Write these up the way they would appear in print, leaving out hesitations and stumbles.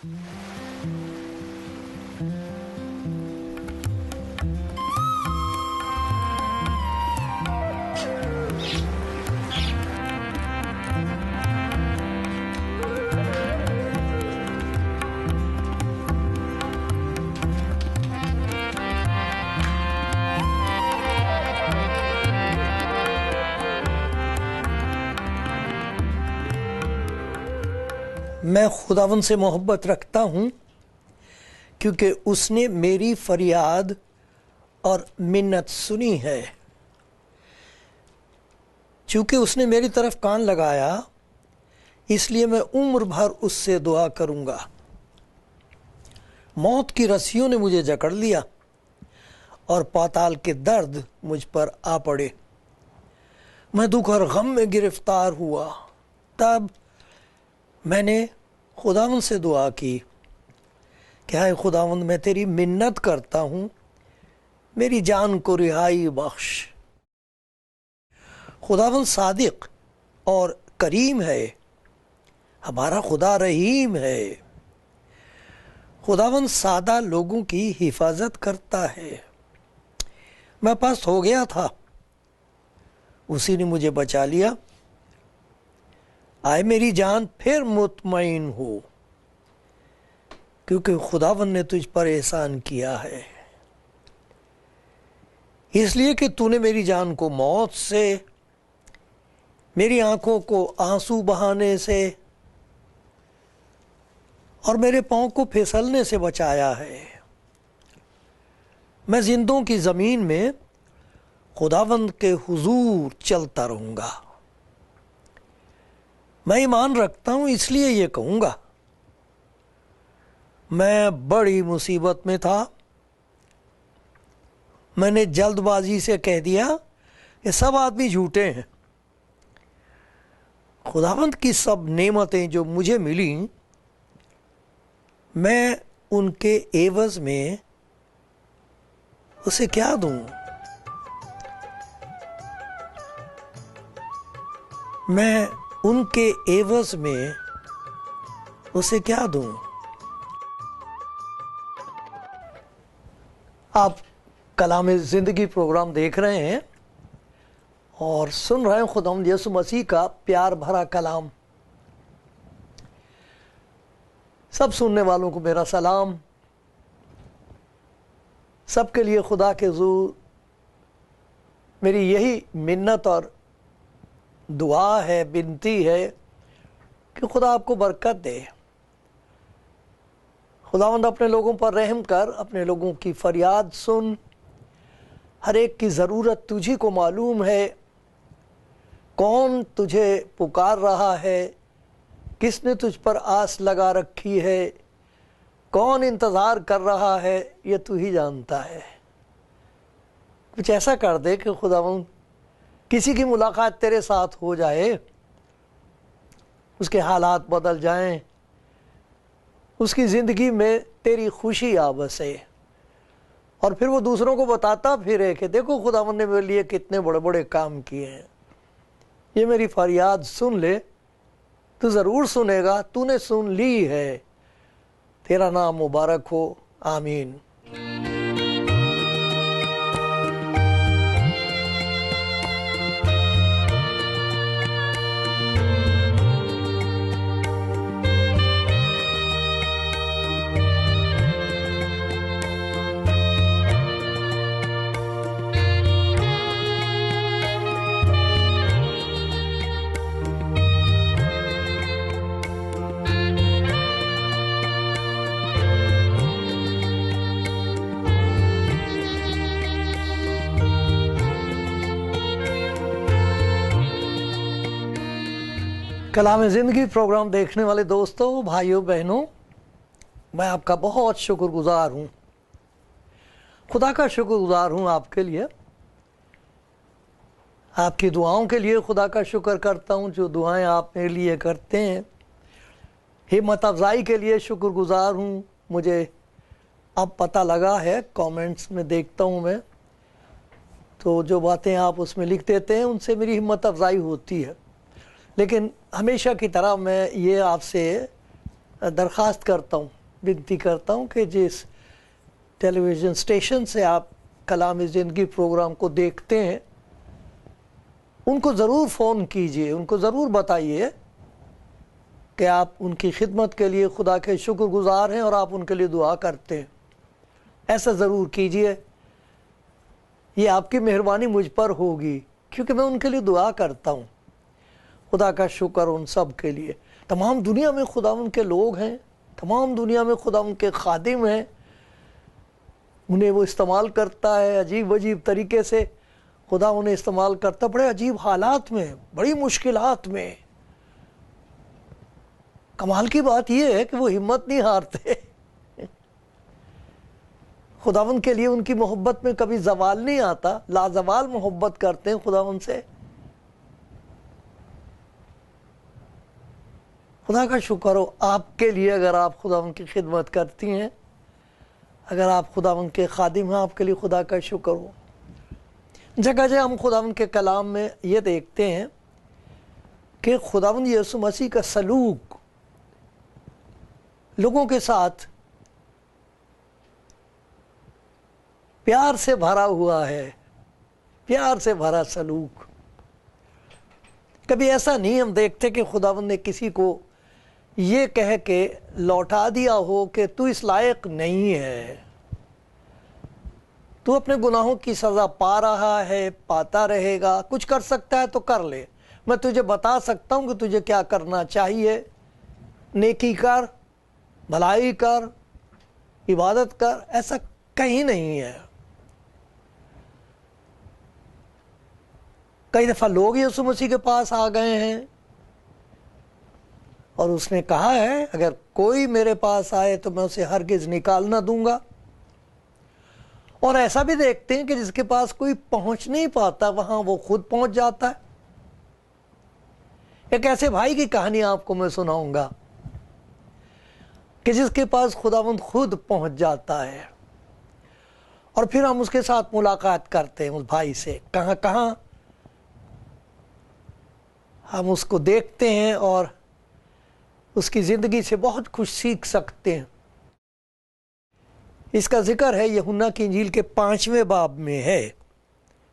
मैं खुदावंद से मोहब्बत रखता हूँ क्योंकि उसने मेरी फरियाद और मिन्नत सुनी है। चूँकि उसने मेरी तरफ कान लगाया, इसलिए मैं उम्र भर उससे दुआ करूँगा। मौत की रस्सियों ने मुझे जकड़ लिया और पाताल के दर्द मुझ पर आ पड़े। मैं दुख और गम में गिरफ्तार हुआ। तब मैंने खुदावंद से दुआ की कि हाय खुदावंद, मैं तेरी मिन्नत करता हूँ, मेरी जान को रिहाई बख्श। खुदावंद सादिक और करीम है, हमारा खुदा रहीम है। खुदावंद सादा लोगों की हिफाजत करता है। मैं पस्त हो गया था, उसी ने मुझे बचा लिया। आए मेरी जान, फिर मुतमईन हो, क्योंकि खुदावंद ने तुझ पर एहसान किया है। इसलिए कि तूने मेरी जान को मौत से, मेरी आंखों को आंसू बहाने से और मेरे पांव को फिसलने से बचाया है। मैं जिंदों की ज़मीन में खुदावंद के हुजूर चलता रहूँगा। मैं ईमान रखता हूँ, इसलिए ये कहूँगा, मैं बड़ी मुसीबत में था। मैंने जल्दबाजी से कह दिया कि सब आदमी झूठे हैं। खुदावंद की सब नेमतें जो मुझे मिली, मैं उनके एवज में उसे क्या दूं? मैं उनके एवज में उसे क्या दूं? आप कलाम ज़िंदगी प्रोग्राम देख रहे हैं और सुन रहे हैं खुदावंद यीशु मसीह का प्यार भरा कलाम। सब सुनने वालों को मेरा सलाम। सबके लिए खुदा के हुजूर मेरी यही मिन्नत और दुआ है, विनती है कि खुदा आपको बरकत दे। खुदावंद अपने लोगों पर रहम कर, अपने लोगों की फरियाद सुन। हर एक की ज़रूरत तुझी को मालूम है। कौन तुझे पुकार रहा है, किसने तुझ पर आस लगा रखी है, कौन इंतज़ार कर रहा है, ये तू ही जानता है। कुछ ऐसा कर दे कि खुदावंद किसी की मुलाकात तेरे साथ हो जाए, उसके हालात बदल जाएं, उसकी ज़िंदगी में तेरी खुशी आ बसे और फिर वो दूसरों को बताता फिरे कि देखो खुदावंद ने मेरे लिए कितने बड़े बड़े काम किए हैं। ये मेरी फरियाद सुन ले, तू ज़रूर सुनेगा, तूने सुन ली है। तेरा नाम मुबारक हो, आमीन। कलाम ज़िंदगी प्रोग्राम देखने वाले दोस्तों, भाइयों बहनों, मैं आपका बहुत शुक्रगुजार हूँ। खुदा का शुक्रगुजार हूँ आपके लिए, आपकी दुआओं के लिए खुदा का शुक्र करता हूँ जो दुआएं आप मेरे लिए करते हैं। हिम्मत अफजाई के लिए शुक्रगुजार हूँ। मुझे अब पता लगा है, कमेंट्स में देखता हूँ मैं, तो जो बातें आप उसमें लिख देते हैं उनसे मेरी हिम्मत अफजाई होती है। लेकिन हमेशा की तरह मैं ये आपसे दरख्वास्त करता हूँ, विनती करता हूँ कि जिस टेलीविज़न स्टेशन से आप कलाम ज़िंदगी प्रोग्राम को देखते हैं उनको ज़रूर फ़ोन कीजिए, उनको ज़रूर बताइए कि आप उनकी खिदमत के लिए खुदा के शुक्रगुज़ार हैं और आप उनके लिए दुआ करते हैं। ऐसा ज़रूर कीजिए, ये आपकी मेहरबानी मुझ पर होगी क्योंकि मैं उनके लिए दुआ करता हूँ। खुदा का शुक्र उन सब के लिए। तमाम दुनिया में खुदा उनके लोग हैं, तमाम दुनिया में खुदा उनके खादिम हैं, उन्हें वो इस्तेमाल करता है अजीब अजीब तरीके से। खुदा उन्हें इस्तेमाल करता बड़े अजीब हालात में, बड़ी मुश्किलात में। कमाल की बात यह है कि वो हिम्मत नहीं हारते। खुदावंद के लिए उनकी मोहब्बत में कभी जवाल नहीं आता, लाजवाल मोहब्बत करते हैं खुदावंद से। खुदा का शुक्र हो आपके लिए, अगर आप खुदावंद की खिदमत करती हैं, अगर आप खुदावंद के खादिम हैं, आपके लिए खुदा का शुक्र हो। जगह जगह हम खुदावंद के कलाम में ये देखते हैं कि खुदावंद यीशु मसीह का सलूक लोगों के साथ प्यार से भरा हुआ है, प्यार से भरा सलूक। कभी ऐसा नहीं हम देखते कि खुदावंद ने किसी को ये कह के लौटा दिया हो कि तू इस लायक नहीं है, तू अपने गुनाहों की सज़ा पा रहा है, पाता रहेगा, कुछ कर सकता है तो कर ले, मैं तुझे बता सकता हूँ कि तुझे क्या करना चाहिए, नेकी कर, भलाई कर, इबादत कर। ऐसा कहीं नहीं है। कई दफ़ा लोग यीशु मसीह के पास आ गए हैं और उसने कहा है अगर कोई मेरे पास आए तो मैं उसे हरगिज़ निकाल ना दूंगा। और ऐसा भी देखते हैं कि जिसके पास कोई पहुंच नहीं पाता वहां वो खुद पहुंच जाता है। एक ऐसे भाई की कहानी आपको मैं सुनाऊंगा कि जिसके पास खुदावंद खुद पहुंच जाता है और फिर हम उसके साथ मुलाकात करते हैं, उस भाई से कहां कहां हम उसको देखते हैं और उसकी ज़िंदगी से बहुत कुछ सीख सकते हैं। इसका जिक्र है यूहन्ना की इंजील के 5वें बाब में है,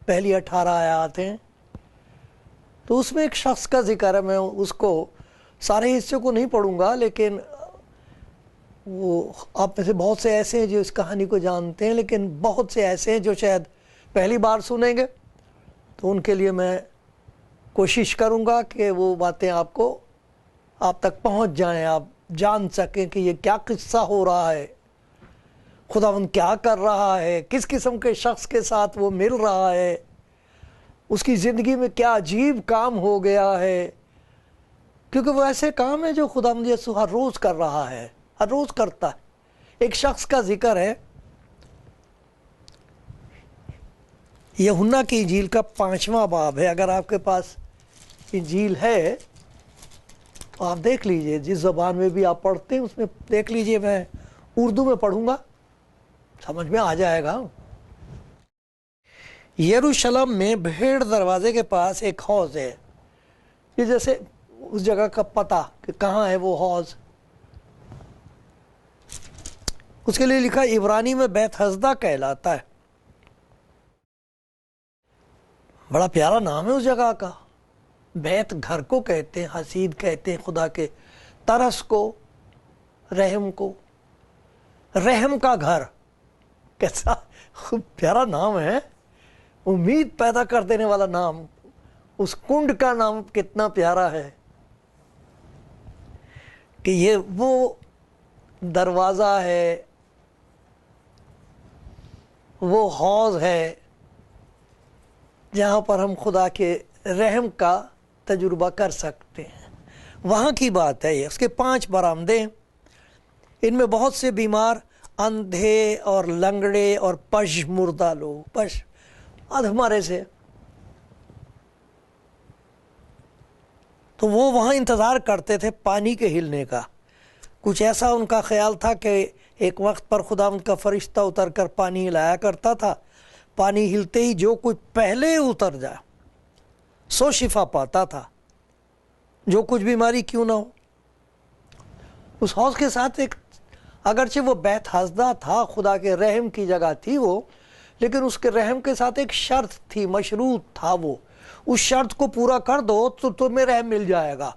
पहली 18 आयत हैं। तो उसमें एक शख्स का जिक्र है, मैं उसको सारे हिस्से को नहीं पढ़ूंगा, लेकिन वो आप में से बहुत से ऐसे हैं जो इस कहानी को जानते हैं, लेकिन बहुत से ऐसे हैं जो शायद पहली बार सुनेंगे। तो उनके लिए मैं कोशिश करूंगा कि वो बातें आप तक पहुंच जाएं, आप जान सकें कि ये क्या किस्सा हो रहा है, खुदावंद क्या कर रहा है, किस किस्म के शख्स के साथ वो मिल रहा है, उसकी ज़िंदगी में क्या अजीब काम हो गया है। क्योंकि वो ऐसे काम है जो खुदावंद यीशु हर रोज़ कर रहा है, हर रोज़ करता है। एक शख्स का जिक्र है यूहन्ना की इंजील का 5वां बाब है। अगर आपके पास इंजील है तो आप देख लीजिए, जिस ज़बान में भी आप पढ़ते हैं उसमें देख लीजिए। मैं उर्दू में पढ़ूंगा, समझ में आ जाएगा। यरूशलेम में भेड़ दरवाजे के पास एक हौज है। ये जैसे उस जगह का पता कि कहाँ है वो हौज, उसके लिए लिखा इब्रानी में बैत हस्दा कहलाता है। बड़ा प्यारा नाम है उस जगह का। बैत घर को कहते हैं, हसीद कहते हैं खुदा के तरस को, रहम को, रहम का घर। कैसा खूब प्यारा नाम है, उम्मीद पैदा कर देने वाला नाम। उस कुंड का नाम कितना प्यारा है कि ये वो दरवाज़ा है, वो हौज है जहाँ पर हम खुदा के रहम का तजुर्बा कर सकते हैं। वहाँ की बात है ये। उसके 5 बरामदे, इनमें बहुत से बीमार, अंधे और लंगड़े और पश मुर्दा लोग, पश अधमरे से, तो वो वहाँ इंतज़ार करते थे पानी के हिलने का। कुछ ऐसा उनका ख्याल था कि एक वक्त पर खुदा उनका फरिश्ता उतर कर पानी हिलाया करता था। पानी हिलते ही जो कुछ पहले उतर जाए सो शिफा पाता था, जो कुछ बीमारी क्यों ना हो। उस हौज के साथ एक, अगरचे वो बैत हसदा था, खुदा के रहम की जगह थी वो, लेकिन उसके रहम के साथ एक शर्त थी, मशरूत था वो, उस शर्त को पूरा कर दो तो तुम्हें रहम मिल जाएगा।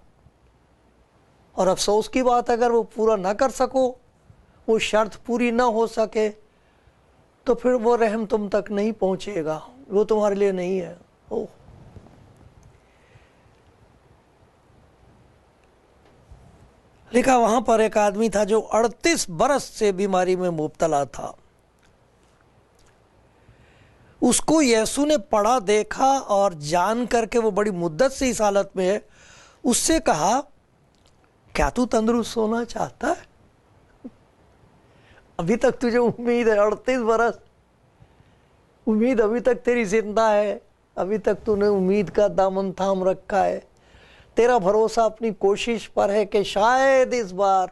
और अफसोस की बात, अगर वो पूरा ना कर सको, वो शर्त पूरी ना हो सके, तो फिर वो रहम तुम तक नहीं पहुंचेगा, वो तुम्हारे लिए नहीं है। ओह, लिखा वहां पर एक आदमी था जो 38 बरस से बीमारी में मुब्तला था। उसको यीशु ने पढ़ा, देखा और जान करके वो बड़ी मुद्दत से इस हालत में है, उससे कहा, क्या तू तंदुरुस्त होना चाहता है? अभी तक तुझे उम्मीद है, 38 बरस उम्मीद अभी तक तेरी जिंदा है, अभी तक तूने उम्मीद का दामन थाम रखा है, तेरा भरोसा अपनी कोशिश पर है कि शायद इस बार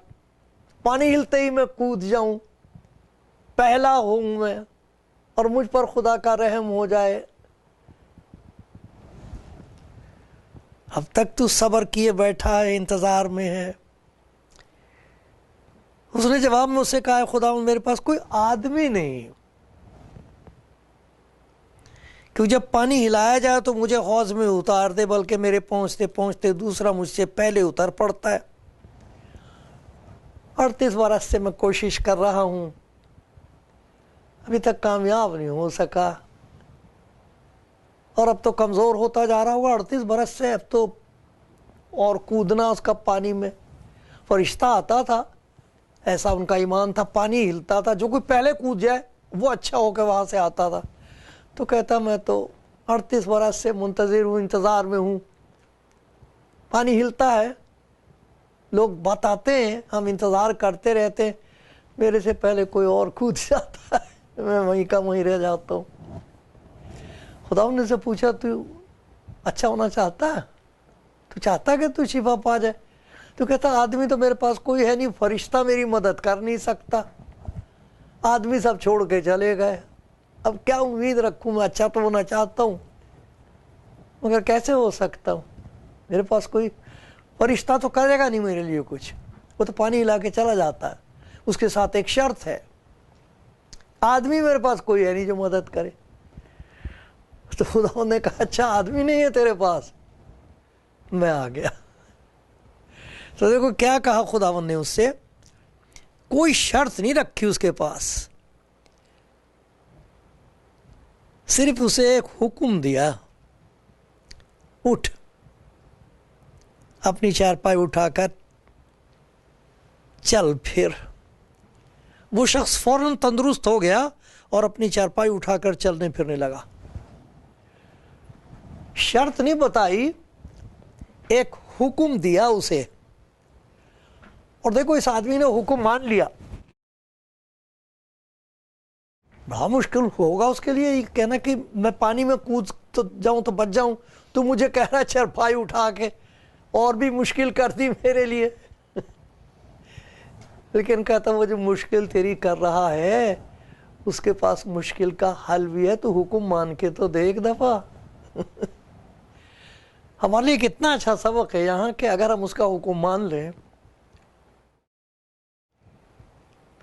पानी हिलते ही मैं कूद जाऊं, पहला हूं मैं और मुझ पर खुदा का रहम हो जाए। अब तक तू सब्र किए बैठा है, इंतजार में है। उसने जवाब में उससे कहा, खुदा मेरे पास कोई आदमी नहीं, क्योंकि जब पानी हिलाया जाए तो मुझे हौज में उतार दे, बल्कि मेरे पहुंचते पहुंचते दूसरा मुझसे पहले उतर पड़ता है। 38 बरस से मैं कोशिश कर रहा हूं, अभी तक कामयाब नहीं हो सका, और अब तो कमज़ोर होता जा रहा होगा 38 बरस से, अब तो और कूदना उसका पानी में। फरिश्ता आता था, ऐसा उनका ईमान था, पानी हिलता था, जो कोई पहले कूद जाए वो अच्छा होकर वहाँ से आता था। तो कहता, मैं तो 38 बरस से मुंतज़िर हूँ, इंतज़ार में हूँ, पानी हिलता है, लोग बताते हैं, हम इंतज़ार करते रहते हैं, मेरे से पहले कोई और कूद जाता है, मैं वहीं का वहीं रह जाता हूँ। खुदा ने से पूछा, तू अच्छा होना चाहता है? तू चाहता कि तू शिफा पा जाए? तो कहता, आदमी तो मेरे पास कोई है नहीं, फरिश्ता मेरी मदद कर नहीं सकता, आदमी सब छोड़ के चले गए, अब क्या उम्मीद रखूँ मैं? अच्छा तो होना चाहता हूँ, मगर कैसे हो सकता हूँ? मेरे पास कोई फरिश्ता तो करेगा नहीं मेरे लिए कुछ, वो तो पानी हिला के चला जाता है। उसके साथ एक शर्त है, आदमी मेरे पास कोई है नहीं जो मदद करे। तो खुदा ने कहा, अच्छा आदमी नहीं है तेरे पास, मैं आ गया। तो देखो क्या कहा खुदावन ने उससे, कोई शर्त नहीं रखी उसके पास, सिर्फ उसे एक हुक्म दिया, उठ, अपनी चारपाई उठाकर चल फिर। वो शख्स फौरन तंदुरुस्त हो गया और अपनी चारपाई उठाकर चलने फिरने लगा। शर्त नहीं बताई, एक हुक्म दिया उसे, और देखो इस आदमी ने हुक्म मान लिया। बड़ा मुश्किल होगा उसके लिए ये कहना कि मैं पानी में कूद तो जाऊं तो बच जाऊं, तू मुझे कह रहा है चारपाई उठा के, और भी मुश्किल कर दी मेरे लिए। लेकिन कहता, वो जो मुश्किल तेरी कर रहा है उसके पास मुश्किल का हल भी है, तो हुक्म मान के तो दे एक दफा। हमारे लिए कितना अच्छा सबक है यहाँ के, अगर हम उसका हुक्म मान लें,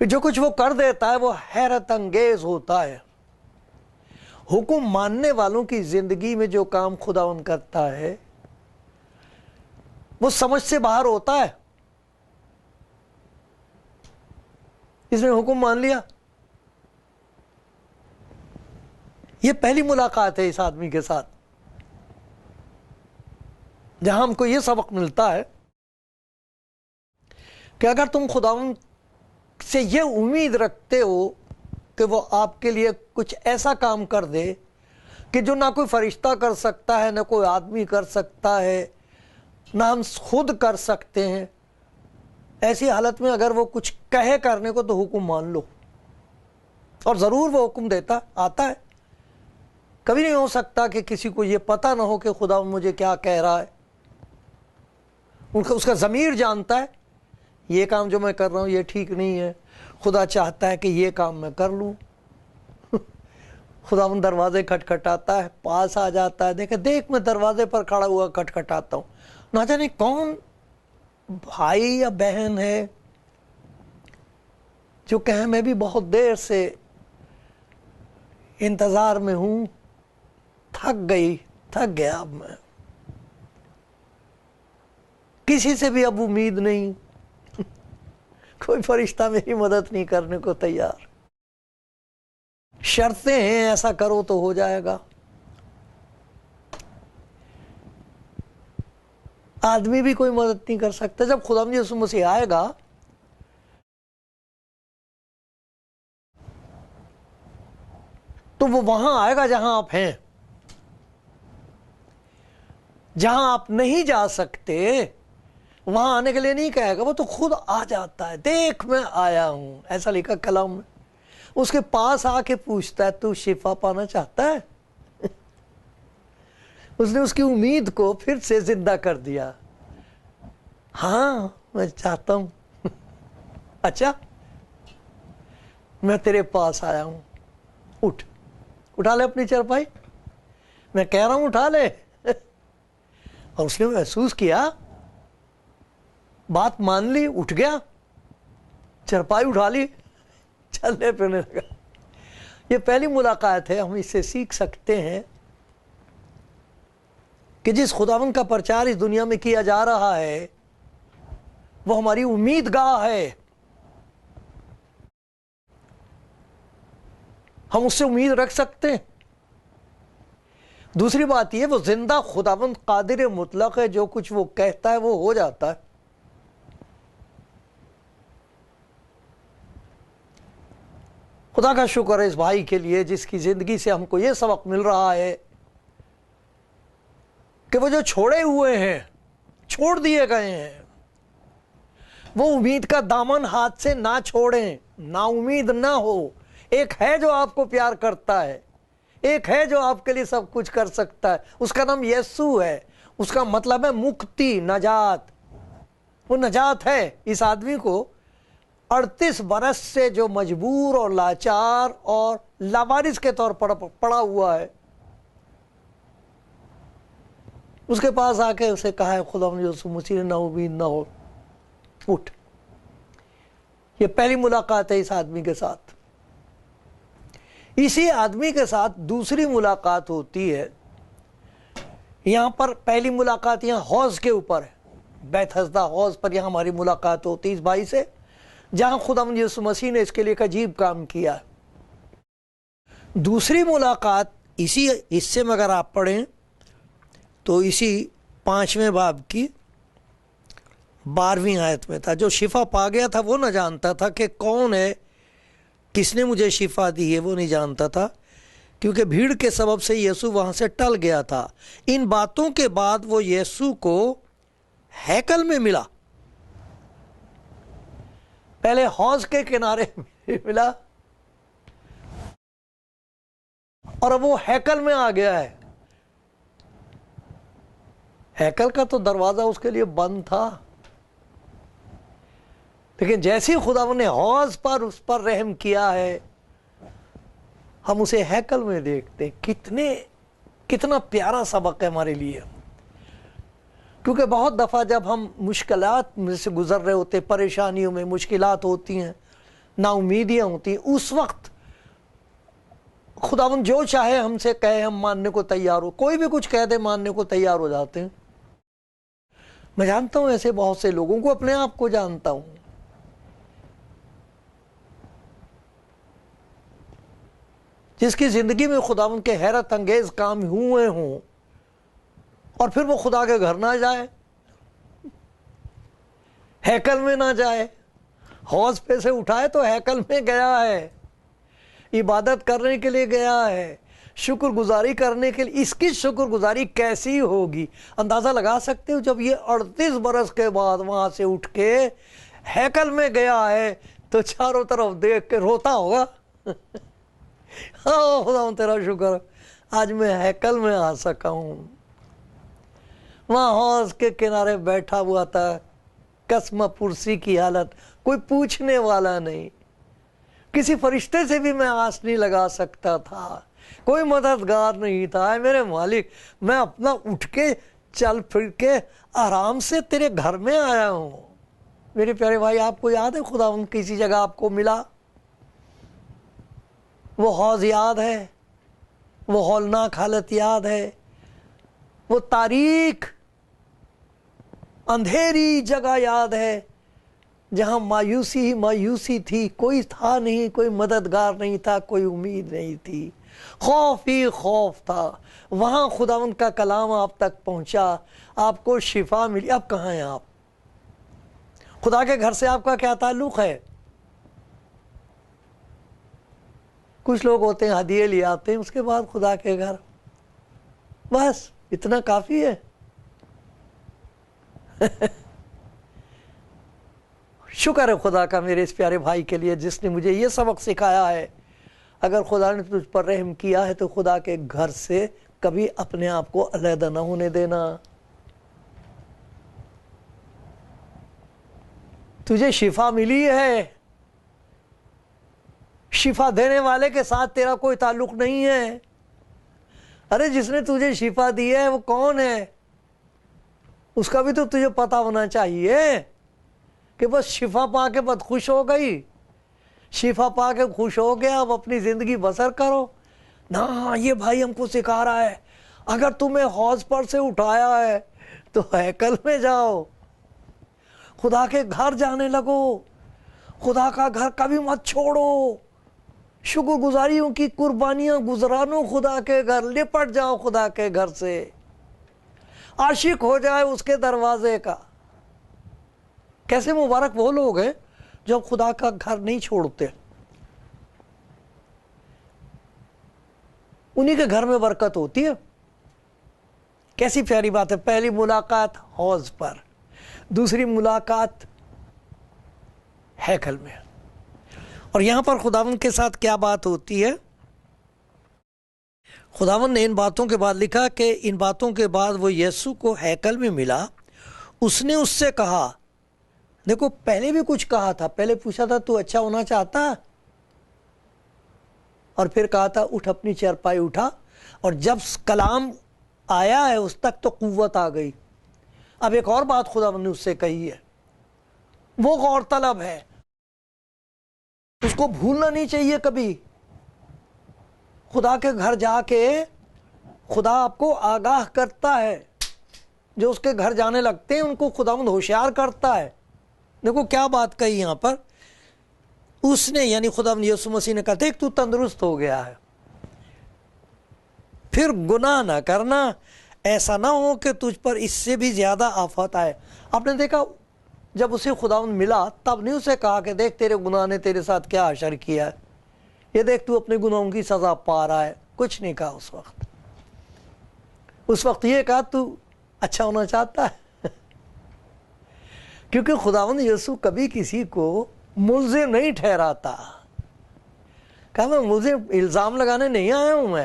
फिर जो कुछ वो कर देता है वो हैरत अंगेज होता है। हुक्म मानने वालों की जिंदगी में जो काम खुदावन करता है वो समझ से बाहर होता है। इसने हुक्म मान लिया, ये पहली मुलाकात है इस आदमी के साथ, जहां हमको ये सबक मिलता है कि अगर तुम खुदावन से ये उम्मीद रखते हो कि वो आपके लिए कुछ ऐसा काम कर दे कि जो ना कोई फरिश्ता कर सकता है, ना कोई आदमी कर सकता है, ना हम खुद कर सकते हैं, ऐसी हालत में अगर वो कुछ कहे करने को तो हुक्म मान लो। और ज़रूर वो हुक्म देता आता है, कभी नहीं हो सकता कि किसी को ये पता ना हो कि खुदा मुझे क्या कह रहा है। उसका ज़मीर जानता है ये काम जो मैं कर रहा हूँ ये ठीक नहीं है, खुदा चाहता है कि ये काम मैं कर लूँ। खुदा उन दरवाजे खटखटाता है, पास आ जाता है, देख मैं दरवाजे पर खड़ा हुआ खटखटाता हूँ, ना जाने कौन भाई या बहन है जो कहे मैं भी बहुत देर से इंतज़ार में हूँ, थक गया, अब मैं किसी से भी अब उम्मीद नहीं, कोई फरिश्ता मेरी मदद नहीं करने को तैयार, शर्तें हैं ऐसा करो तो हो जाएगा। आदमी भी कोई मदद नहीं कर सकता। जब खुदा यीशु मसीह आएगा तो वो वहां आएगा जहां आप हैं, जहां आप नहीं जा सकते वहां आने के लिए नहीं कहेगा, वो तो खुद आ जाता है। देख मैं आया हूं, ऐसा लिखा कलाम में। उसके पास आके पूछता है तू शिफा पाना चाहता है? उसने उसकी उम्मीद को फिर से जिंदा कर दिया। हाँ मैं चाहता हूं। अच्छा मैं तेरे पास आया हूं, उठा ले अपनी चारपाई, मैं कह रहा हूं उठा ले। और उसने महसूस किया, बात मान ली, उठ गया, चारपाई उठा ली, चलने फिरने लगा। ये पहली मुलाकात है, हम इससे सीख सकते हैं कि जिस खुदावंद का प्रचार इस दुनिया में किया जा रहा है वो हमारी उम्मीदगाह है। हम उससे उम्मीद रख सकते हैं। दूसरी बात यह, वो जिंदा खुदावंद कादिर मुतलक है, जो कुछ वो कहता है वो हो जाता है। खुदा का शुक्र है इस भाई के लिए जिसकी जिंदगी से हमको ये सबक मिल रहा है कि वो जो छोड़े हुए हैं, छोड़ दिए गए हैं, वो उम्मीद का दामन हाथ से ना छोड़ें, ना उम्मीद ना हो। एक है जो आपको प्यार करता है, एक है जो आपके लिए सब कुछ कर सकता है, उसका नाम यीशु है। उसका मतलब है मुक्ति, नजात। वो नजात है इस आदमी को 38 बरस से जो मजबूर और लाचार और लावारिस के तौर पर पड़ा हुआ है, उसके पास आके उसे कहा है खुदा यीशु मसीह ने ना उम्मीद ना हो, उठ। ये पहली मुलाकात है इस आदमी के साथ। इसी आदमी के साथ दूसरी मुलाकात होती है। यहां पर पहली मुलाकात यहां हौज के ऊपर है, बैतहसदा हौज पर यहां हमारी मुलाकात होती है इस भाई से, जहां खुदावंद यीशु मसीह ने इसके लिए एक अजीब काम किया। दूसरी मुलाकात इसी हिस्से में अगर आप पढ़ें तो इसी 5वें बाब की 12वीं आयत में था। जो शिफा पा गया था वो न जानता था कि कौन है, किसने मुझे शिफा दी है वो नहीं जानता था, क्योंकि भीड़ के सबब से यीशु वहां से टल गया था। इन बातों के बाद वो यीशु को हैकल में मिला। पहले हौज के किनारे मिला और अब वो हैकल में आ गया है। हैकल का तो दरवाजा उसके लिए बंद था, लेकिन जैसे ही खुदावंद ने हौज पर उस पर रहम किया है, हम उसे हैकल में देखते। कितना प्यारा सबक है हमारे लिए। क्योंकि बहुत दफ़ा जब हम मुश्किलात में से गुजर रहे होते, परेशानियों में मुश्किलात होती हैं, नाउमीदियाँ होती हैं, उस वक्त खुदावंद जो चाहे हमसे कहे हम मानने को तैयार हो। कोई भी कुछ कह दे मानने को तैयार हो जाते हैं। मैं जानता हूं ऐसे बहुत से लोगों को, अपने आप को जानता हूं, जिसकी जिंदगी में खुदावंद के हैरत अंगेज काम हुए हों और फिर वो खुदा के घर ना जाए, हैकल में ना जाए। हौज पे से उठाए तो हैकल में गया है, इबादत करने के लिए गया है, शुक्रगुजारी करने के लिए। इसकी शुक्रगुजारी कैसी होगी अंदाज़ा लगा सकते हो। जब ये 38 बरस के बाद वहाँ से उठ के हैकल में गया है तो चारों तरफ देख के रोता होगा। हाँ खुदा तेरा शुक्र, आज मैं हैकल में आ सका हूँ। वहाँ हौज के किनारे बैठा हुआ था, कसम पुरसी की हालत, कोई पूछने वाला नहीं, किसी फरिश्ते से भी मैं आस नहीं लगा सकता था, कोई मददगार नहीं था। मेरे मालिक, मैं अपना उठ के चल फिर के आराम से तेरे घर में आया हूँ। मेरे प्यारे भाई, आपको याद है खुदावंद किसी जगह आपको मिला? वो हौज याद है, वो हौलनाक हालत याद है, वो तारीख अंधेरी जगह याद है जहां मायूसी ही मायूसी थी, कोई था नहीं, कोई मददगार नहीं था, कोई उम्मीद नहीं थी, खौफ ही खौफ था। वहां खुदावंद का कलाम आप तक पहुंचा, आपको शिफा मिली। अब कहाँ हैं आप? खुदा के घर से आपका क्या ताल्लुक है? कुछ लोग होते हैं हदिये ले आते हैं, उसके बाद खुदा के घर, बस इतना काफी है। शुक्र है खुदा का मेरे इस प्यारे भाई के लिए जिसने मुझे ये सबक सिखाया है। अगर खुदा ने तुझ पर रहम किया है तो खुदा के घर से कभी अपने आप को अलहदा न होने देना। तुझे शिफा मिली है, शिफा देने वाले के साथ तेरा कोई ताल्लुक नहीं है। अरे जिसने तुझे शिफा दी है वो कौन है, उसका भी तो तुझे पता होना चाहिए कि बस शिफा पा के बस खुश हो गई, शिफा पा के खुश हो गया, अब अपनी जिंदगी बसर करो ना। ये भाई हमको सिखा रहा है अगर तुम्हें हौज पर से उठाया है तो हैकल में जाओ, खुदा के घर जाने लगो, खुदा का घर कभी मत छोड़ो, शुक्रगुजारियों की कुर्बानियां गुजरानो खुदा के घर, लिपट जाओ खुदा के घर से, आशिक हो जाए उसके दरवाजे का। कैसे मुबारक वो लोग हैं जो खुदा का घर नहीं छोड़ते, उन्हीं के घर में बरकत होती है। कैसी प्यारी बात है। पहली मुलाकात हौज पर, दूसरी मुलाकात हैकल में। और यहां पर खुदावंद के साथ क्या बात होती है, खुदावंद ने इन बातों के बाद लिखा कि इन बातों के बाद वो यीशु को हैकल में मिला, उसने उससे कहा, देखो पहले भी कुछ कहा था, पहले पूछा था तू अच्छा होना चाहता, और फिर कहा था उठ अपनी चारपाई उठा, और जब कलाम आया है उस तक तो कुव्वत आ गई। अब एक और बात खुदावंद ने उससे कही है, वो गौरतलब है, उसको भूलना नहीं चाहिए कभी। खुदा के घर जाके खुदा आपको आगाह करता है, जो उसके घर जाने लगते हैं उनको खुदावंद होशियार करता है। देखो क्या बात कही यहां पर, उसने यानी खुदावंद यीशु मसीह ने कहा देख तू तंदुरुस्त हो गया है, फिर गुनाह ना करना, ऐसा ना हो कि तुझ पर इससे भी ज्यादा आफत आए। आपने देखा जब उसे खुदावंद मिला तब नहीं उसे कहा कि देख तेरे गुनाह ने तेरे साथ क्या असर किया है, ये देख तू अपने गुनाहों की सजा पा रहा है, कुछ नहीं कहा उस वक्त। उस वक्त ये कहा तू अच्छा होना चाहता है। क्योंकि खुदावंद यीशु कभी किसी को मुल्जिम नहीं ठहराता। कहा मैं मुझे इल्ज़ाम लगाने नहीं आया हूं,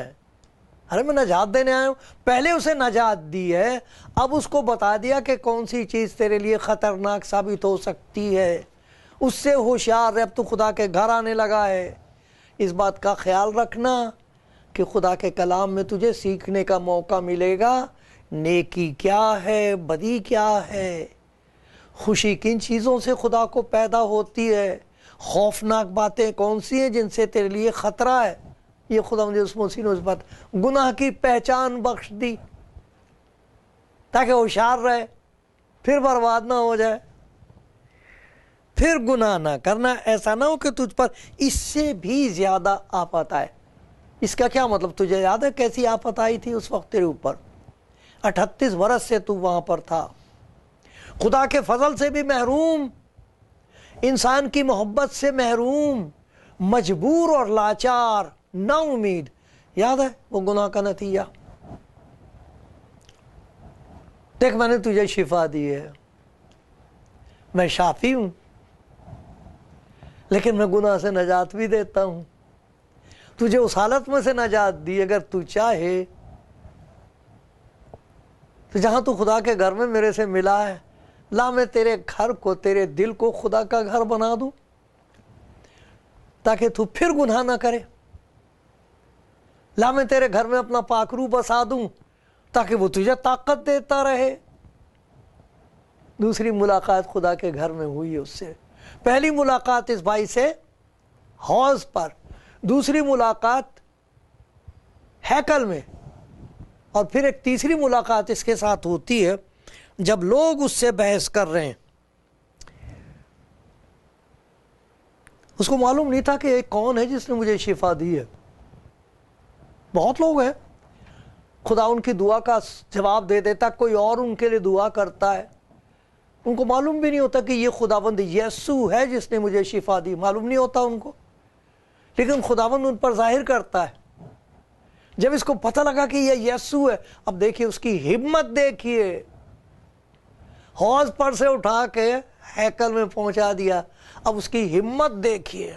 अरे मैं नजात देने आया हूं। पहले उसे नजात दी है, अब उसको बता दिया कि कौन सी चीज़ तेरे लिए ख़तरनाक साबित हो सकती है, उससे होशियार रह, अब तू खुदा के घर आने लगा है। इस बात का ख्याल रखना कि खुदा के कलाम में तुझे सीखने का मौका मिलेगा, नेकी क्या है, बदी क्या है, खुशी किन चीज़ों से खुदा को पैदा होती है, खौफनाक बातें कौन सी हैं जिनसे तेरे लिए ख़तरा है। ये खुदा मुझे उस मसीह ने उस बात गुनाह की पहचान बख्श दी ताकि होशियार रहे, फिर बर्बाद ना हो जाए, फिर गुनाह ना करना, ऐसा ना हो कि तुझ पर इससे भी ज़्यादा आफत आए। इसका क्या मतलब, तुझे याद है कैसी आफत आई थी उस वक्त तेरे ऊपर? 38 बरस से तू वहाँ पर था, खुदा के फजल से भी महरूम, इंसान की मोहब्बत से महरूम, मजबूर और लाचार, ना उम्मीद। याद है वो गुनाह का नतीजा? देख मैंने तुझे शिफा दी है, मैं शाफी हूं, लेकिन मैं गुनाह से नजात भी देता हूं। तुझे उस हालत में से नजात दी, अगर तू चाहे तो जहां तू खुदा के घर में मेरे से मिला है, ला मैं तेरे घर को, तेरे दिल को खुदा का घर बना दूं ताकि तू फिर गुनाह ना करे। ला मैं तेरे घर में अपना पाखरू बसा दूं ताकि वो तुझे ताकत देता रहे। दूसरी मुलाकात खुदा के घर में हुई है उससे। पहली मुलाकात इस भाई से हौज पर, दूसरी मुलाकात हैकल में, और फिर एक तीसरी मुलाकात इसके साथ होती है जब लोग उससे बहस कर रहे हैं। उसको मालूम नहीं था कि कौन है जिसने मुझे शिफा दी है। बहुत लोग हैं, खुदा उनकी दुआ का जवाब दे देता, कोई और उनके लिए दुआ करता है, उनको मालूम भी नहीं होता कि ये खुदावंद यीशु है जिसने मुझे शिफा दी, मालूम नहीं होता उनको, लेकिन खुदावंद उन पर जाहिर करता है। जब इसको पता लगा कि ये यीशु है, अब देखिए उसकी हिम्मत, देखिए हौज पर से उठा के हैकल में पहुंचा दिया। अब उसकी हिम्मत देखिए,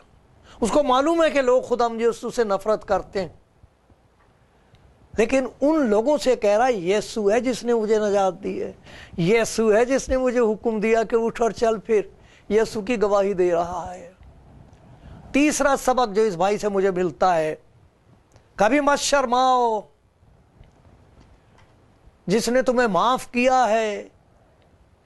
उसको मालूम है कि लोग खुदावंद यीशु से नफरत करते हैं, लेकिन उन लोगों से कह रहा है यीशु है जिसने मुझे नजात दी है, यीशु है जिसने मुझे हुक्म दिया कि उठ और चल फिर, यीशु की गवाही दे रहा है। तीसरा सबक जो इस भाई से मुझे मिलता है, कभी मत शर्माओ, जिसने तुम्हें माफ किया है,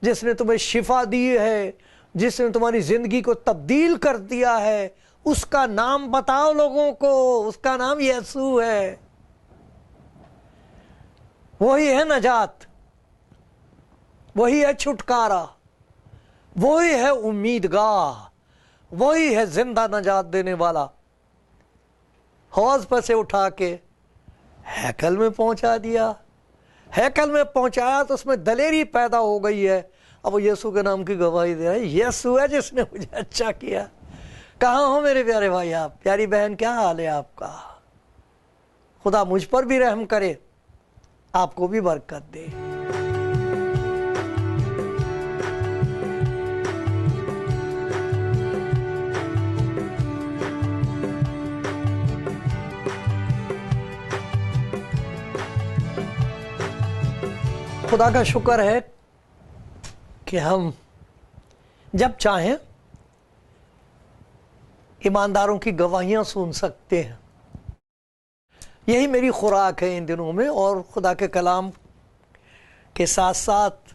जिसने तुम्हें शिफा दी है, जिसने तुम्हारी जिंदगी को तब्दील कर दिया है, उसका नाम बताओ लोगों को, उसका नाम यीशु है। वही है नजात, वही है छुटकारा, वही है उम्मीदगाह, वही है जिंदा नजात देने वाला। हौज पर से उठा के हैकल में पहुंचा दिया। हैकल में पहुंचाया तो उसमें दलेरी पैदा हो गई है। अब वो यीशु के नाम की गवाही दे रहा है, यीशु है जिसने मुझे अच्छा किया। कहाँ हो मेरे प्यारे भाई, आप प्यारी बहन, क्या हाल है आपका? खुदा मुझ पर भी रहम करे, आपको भी बरकत दे। खुदा का शुक्र है कि हम जब चाहें ईमानदारों की गवाहियां सुन सकते हैं। यही मेरी खुराक है इन दिनों में, और खुदा के कलाम के साथ साथ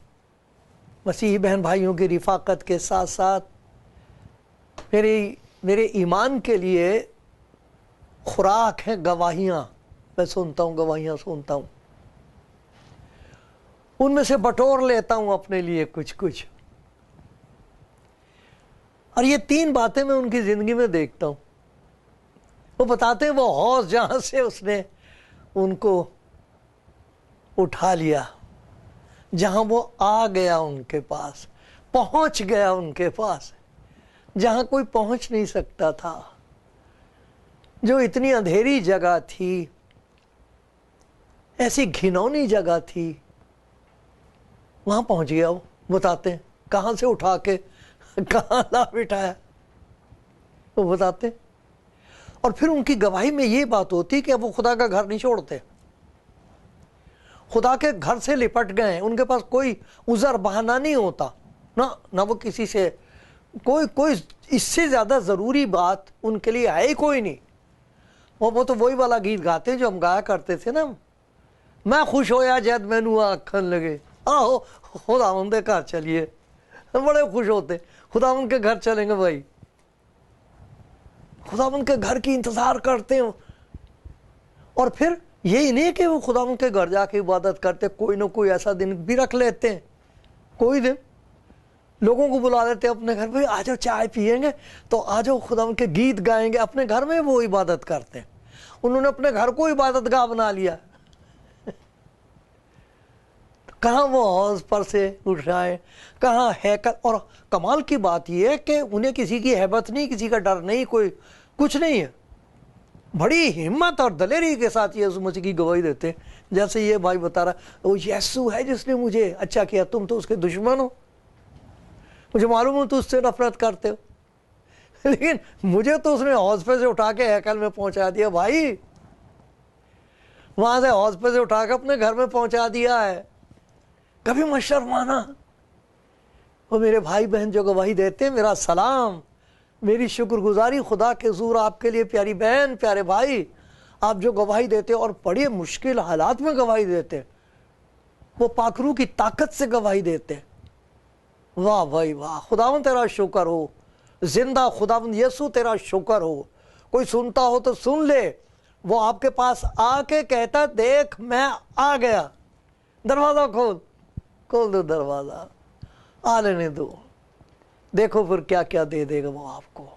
मसीही बहन भाइयों की रिफाकत के साथ साथ मेरे ईमान के लिए खुराक है गवाहियाँ। मैं सुनता हूँ, गवाहियाँ सुनता हूँ, उनमें से बटोर लेता हूँ अपने लिए कुछ कुछ। और ये 3 बातें मैं उनकी ज़िंदगी में देखता हूँ। वो बताते हैं वो हौज जहाँ से उसने उनको उठा लिया, जहाँ वो आ गया उनके पास, पहुँच गया उनके पास, जहाँ कोई पहुँच नहीं सकता था। जो इतनी अंधेरी जगह थी, ऐसी घिनौनी जगह थी, वहाँ पहुँच गया वो। बताते हैं कहाँ से उठा के कहाँ ला बिठाया, वो बताते। और फिर उनकी गवाही में ये बात होती कि वो खुदा का घर नहीं छोड़ते, खुदा के घर से लिपट गए। उनके पास कोई उज़र बहाना नहीं होता, ना वो किसी से कोई इससे ज़्यादा ज़रूरी बात उनके लिए है ही कोई नहीं। वो तो वही वाला गीत गाते हैं जो हम गाया करते थे ना, मैं खुश होया जद मैनू आखन लगे, आहो खुदावंद के घर चलिए। बड़े खुश होते, खुदावंद के घर चलेंगे भाई, खुदावंद के घर की इंतज़ार करते हैं। और फिर यही नहीं कि वो खुदावंद के घर जाके इबादत करते, कोई ना कोई ऐसा दिन भी रख लेते हैं। कोई दिन लोगों को बुला लेते हैं अपने घर में, आ जाओ चाय पियेंगे, तो आ जाओ खुदावंद के गीत गाएंगे। अपने घर में वो इबादत करते हैं। उन्होंने अपने घर को इबादत गाह बना लिया। कहाँ वो हौज पर से उठाए, कहाँ हैकल। और कमाल की बात यह है कि उन्हें किसी की हैबत नहीं, किसी का डर नहीं, कोई कुछ नहीं है। बड़ी हिम्मत और दलेरी के साथ यीशु मसीह की गवाही देते हैं। जैसे ये भाई बता रहा, वो यीशु है जिसने मुझे अच्छा किया। तुम तो उसके दुश्मन हो, मुझे मालूम हो, तो उससे नफरत करते हो, लेकिन मुझे तो उसने हौज पे से उठा के हैकल में पहुंचा दिया भाई। वहां से हौज पे से उठा के अपने घर में पहुंचा दिया है। कभी मत शर्माना। वो मेरे भाई बहन जो गवाही देते हैं, मेरा सलाम, मेरी शुक्रगुजारी खुदा के हुज़ूर आपके लिए। प्यारी बहन, प्यारे भाई, आप जो गवाही देते और बड़े मुश्किल हालात में गवाही देते, वो पाखरू की ताकत से गवाही देते। वाह भाई वाह, खुदावंद तेरा शुक्र हो, जिंदा खुदावंद यीशु तेरा शुक्र हो। कोई सुनता हो तो सुन ले। वो आपके पास आके कहता देख मैं आ गया, दरवाज़ा खोल दो दरवाज़ा, आ लेने दो, देखो फिर क्या क्या दे देगा वो आपको।